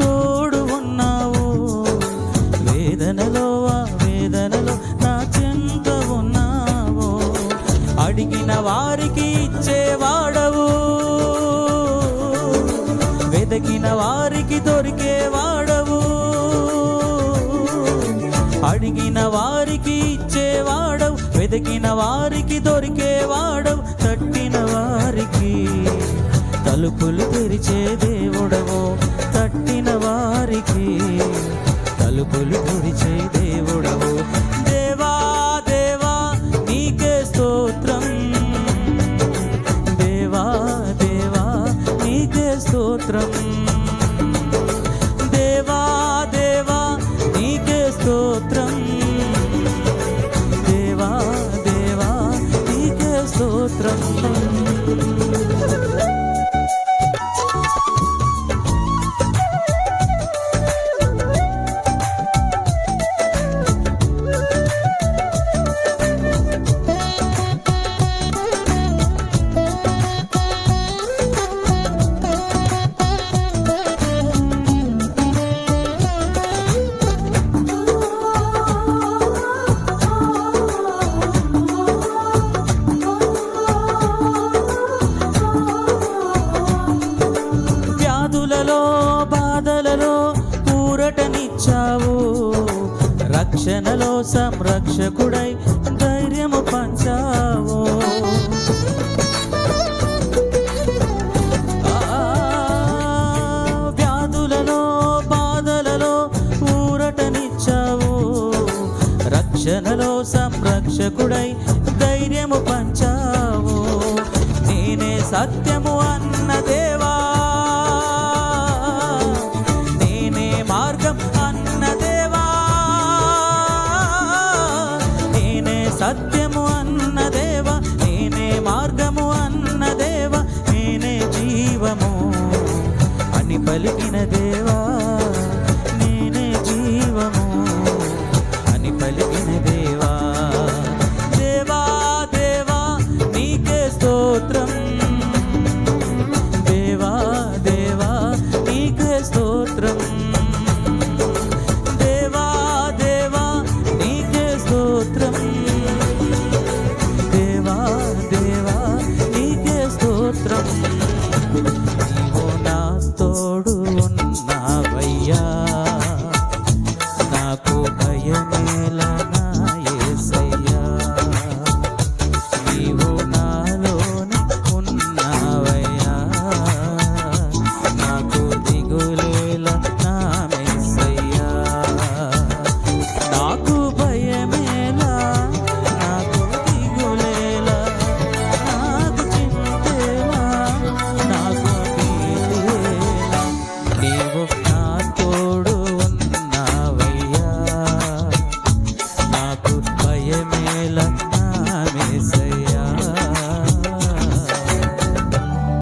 తోడు ఉన్నావు. వేదనలో ఆ వేదనలో నా చెంత ఉన్నావు. అడిగిన వారికి ఇచ్చేవాడవు, వెదకిన వారికి దొరికేవాడవు. అడిగిన వారికి ఇచ్చేవాడవు, వెదకిన వారికి దొరికేవాడవు. తట్టిన వారికి తలుపులు తెరిచే దేవుడవు. తట్టిన వారికి తలుపులు తెరిచే దేవుడవు. దేవా దేవా నీకే స్తోత్రం. దేవా దేవా నీకే స్తోత్రం. దేవా దేవా నీకే స్తోత్రం. దేవా దేవా నీకే స్తోత్రం. బాధలలో ఊరటనిచ్చావు. రక్షణలో సంరక్షకుడై ధైర్యము పంచావు. వ్యాధులలో బాధలలో ఊరటనిచ్చావు. రక్షణలో సంరక్షకుడై ధైర్యము పంచావు. నేనే సత్యము అన్న దేవా, నేనే మార్గం అన్న దేవా, నేనే సత్యము అన్న దేవా, నేనే మార్గము అన్న దేవా, నేనే జీవము అని పలికిన దేవా, నేనే జీవము